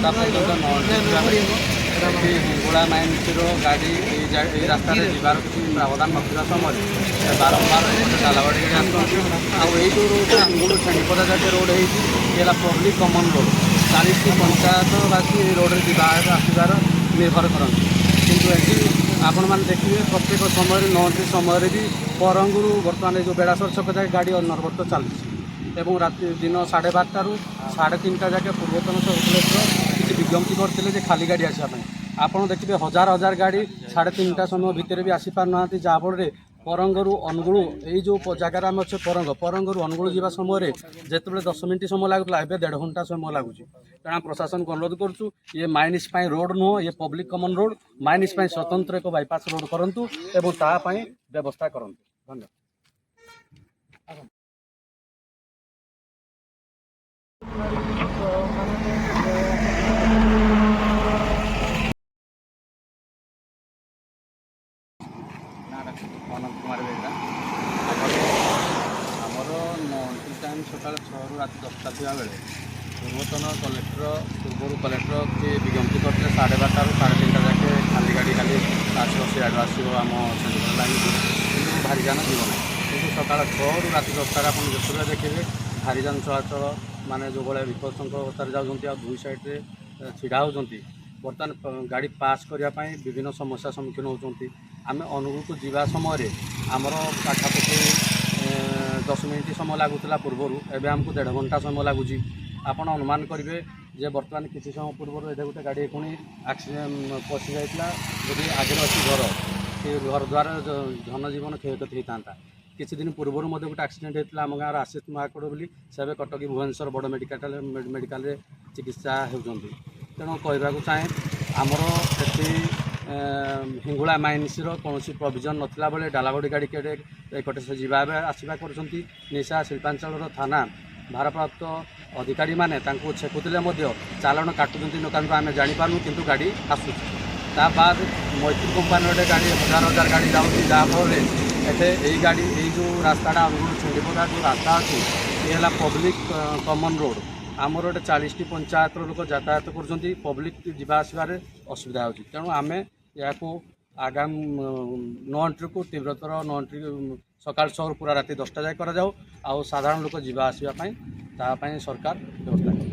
10ଟା ପର୍ଯ୍ୟନ୍ତ ଏଠି ହିଙ୍ଗୁଳା ମାଇନ୍ସର ଗାଡ଼ି ଏଇ ରାସ୍ତାରେ ଯିବାର କିଛି ପ୍ରାବଧାନ ନଥିବା ସମୟରେ ବାରମ୍ବାର ଡାଲାବାଡ଼ି ଗାଡ଼ି ଆସୁଛନ୍ତି। ଆଉ ଏଇ ଯେଉଁ ରୋଡ଼ଟା ହିଙ୍ଗୁଳ ଛେଣ୍ଡିପଦା ଯାକେ ରୋଡ଼ ହେଇଛି ଏ ହେଲା ପବ୍ଲିକ୍ କମନ୍ ରୋଡ଼। 40ଟି ପଞ୍ଚାୟତବାସୀ ଏଇ ରୋଡ଼ରେ ଯିବା ଆସିବାର ନିର୍ଭର କରନ୍ତି। କିନ୍ତୁ ଏଠି ଆପଣମାନେ ଦେଖିବେ ପ୍ରତ୍ୟେକ ସମୟରେ 9ଟି ସମୟରେ ବି ପରଙ୍ଗରୁ ବର୍ତ୍ତମାନ ଏ ଯେଉଁ ବେଡ଼ାସର ଛକ ଯାକେ ଗାଡ଼ି ଅନବରତ ଚାଲିଛି ଏବଂ ରାତି ଦିନ 12:30ରୁ 3:30 ଯାକେ ପୂର୍ବତନ ସବ୍ କଲେକ୍ଟର କିଛି ବିଜ୍ଞପ୍ତି କରିଥିଲେ ଯେ ଖାଲି ଗାଡ଼ି ଆସିବା ପାଇଁ। ଆପଣ ଦେଖିବେ ହଜାର ହଜାର ଗାଡ଼ି 3:30 ସମୟ ଭିତରେ ବି ଆସିପାରୁନାହାନ୍ତି, ଯାହାଫଳରେ ପରଙ୍ଗରୁ ଅନୁଗୁଳ ଏଇ ଯେଉଁ ଜାଗାରେ ଆମେ ଅଛେ ପରଙ୍ଗରୁ ଅନୁଗୁଳ ଯିବା ସମୟରେ ଯେତେବେଳେ 10 ମିନିଟ୍ ସମୟ ଲାଗୁଥିଲା ଏବେ 1.5 ଘଣ୍ଟା ସମୟ ଲାଗୁଛି। ତେଣୁ ପ୍ରଶାସନକୁ ଅନୁରୋଧ କରୁଛୁ ଇଏ ମାଇନିସ୍ ପାଇଁ ରୋଡ଼ ନୁହଁ, ଇଏ ପବ୍ଲିକ୍ କମନ୍ ରୋଡ଼। ମାଇନିସ୍ ପାଇଁ ସ୍ୱତନ୍ତ୍ର ଏକ ବାଇପାସ୍ ରୋଡ଼ କରନ୍ତୁ ଏବଂ ତା ପାଇଁ ବ୍ୟବସ୍ଥା କରନ୍ତୁ। ଧନ୍ୟବାଦ। ଅନନ୍ତ କୁମାର ବେହେରା। ଆମର ମଣ୍ଟୁ ଟାଇମ୍ ସକାଳ 6ରୁ ରାତି 10ଟା ଥିବା ବେଳେ ପୂର୍ବତନ ପୂର୍ବରୁ କଲେକ୍ଟର କିଏ ବିଜ୍ଞପ୍ତି କରିଥିଲେ 12:30ରୁ 3:30 ଯାକେ ଖାଲି ଗାଡ଼ି ଖାଲି ଆସିବ, ସିଆଡ଼ୁ ଆସିବ ଆମ ସେଣ୍ଟ୍ରାଲ ଲାଇନ୍କୁ, କିନ୍ତୁ ଭାରିଯାନ ଯିବ ନାହିଁ। କିନ୍ତୁ ସକାଳ 6ରୁ ରାତି 10ଟାରେ ଆପଣ ଯେତେବେଳେ ଦେଖିବେ ଭାରିଯାନ ଚଳାଚଳ ମାନେ ଯେଉଁଭଳିଆ ବିପଦସଂକୁଳ ଅବସ୍ଥାରେ ଯାଉଛନ୍ତି ଆଉ ଦୁଇ ସାଇଡ଼୍ରେ ଛିଡ଼ା ହେଉଛନ୍ତି। ବର୍ତ୍ତମାନ ଗାଡ଼ି ପାସ୍ କରିବା ପାଇଁ ବିଭିନ୍ନ ସମସ୍ୟା ସମ୍ମୁଖୀନ ହେଉଛନ୍ତି। ଆମେ ଅନୁଗୁଳକୁ ଯିବା ସମୟରେ ଆମର ପାଖାପାଖି 10 ମିନିଟ୍ ସମୟ ଲାଗୁଥିଲା ପୂର୍ବରୁ, ଏବେ ଆମକୁ 1.5 ଘଣ୍ଟା ସମୟ ଲାଗୁଛି। ଆପଣ ଅନୁମାନ କରିବେ ଯେ ବର୍ତ୍ତମାନ କିଛି ସମୟ ପୂର୍ବରୁ ଏଠି ଗୋଟେ ଗାଡ଼ି ପୁଣି ଆକ୍ସିଡେଣ୍ଟ ପଶି ଯାଇଥିଲା। ଯଦି ଆଗରେ ଅଛି ଘର, ସେ ଘର ଦ୍ୱାରା ଧନଜୀବନ କ୍ଷୟକ୍ଷତି ହୋଇଥାନ୍ତା। କିଛି ଦିନ ପୂର୍ବରୁ ମଧ୍ୟ ଗୋଟେ ଆକ୍ସିଡେଣ୍ଟ ହୋଇଥିଲା ଆମ ଗାଁର ଆଶିଷ ମହାକୁଡ଼ ବୋଲି, ସେ ଏବେ କଟକ ଭୁବନେଶ୍ୱର ବଡ଼ ମେଡ଼ିକାଲରେ ଚିକିତ୍ସା ହେଉଛନ୍ତି। ତେଣୁ କହିବାକୁ ଚାହେଁ ଆମର ଏଠି ହିଙ୍ଗୁଳା ମାଇନ୍ସର କୌଣସି ପ୍ରୋଭିଜନ୍ ନଥିଲା ବେଳେ ଡାଲାବଡ଼ି ଗାଡ଼ି ଏପଟେ ସେ ଯିବା ଆସିବା କରୁଛନ୍ତି। ନିଶା ଶିଳ୍ପାଞ୍ଚଳର ଥାନା ଭାରପ୍ରାପ୍ତ ଅଧିକାରୀମାନେ ତାଙ୍କୁ ଛେକୁଥିଲେ ମଧ୍ୟ ଚାଲାଣ କାଟୁଛନ୍ତି ଦୋକାନରୁ ଆମେ ଜାଣିପାରୁନୁ, କିନ୍ତୁ ଗାଡ଼ି ଆସୁଛି। ତା ବାଦ ମୈତ୍ରୀ କମ୍ପାନୀର ଗାଡ଼ି ହଜାର ହଜାର ଗାଡ଼ି ଯାଉଛି, ଯାହାଫଳରେ ଏଠି ଏଇ ଗାଡ଼ି ଏଇ ଯେଉଁ ରାସ୍ତାଟା ଅନୁଗୁଳ ଛେଣ୍ଡିପଦା ଯେଉଁ ରାସ୍ତା ଅଛି ଏ ହେଲା ପବ୍ଲିକ୍ କମନ୍ ରୋଡ଼। ଆମର ଗୋଟେ 40ଟି ପଞ୍ଚାୟତର ଲୋକ ଯାତାୟାତ କରୁଛନ୍ତି, ପବ୍ଲିକ୍ ଯିବା ଆସିବାରେ ଅସୁବିଧା ହେଉଛି। ତେଣୁ ଆମେ ଏହାକୁ ଆଗାମୀ 9 ଏଣ୍ଟ୍ରିକୁ ତୀବ୍ରତର 9 ଏଣ୍ଟ୍ରି ସକାଳ 6ରୁ ପୁରା ରାତି 10ଟା ଯାଏ କରାଯାଉ, ଆଉ ସାଧାରଣ ଲୋକ ଯିବା ଆସିବା ପାଇଁ ତା ପାଇଁ ସରକାର ବ୍ୟବସ୍ଥା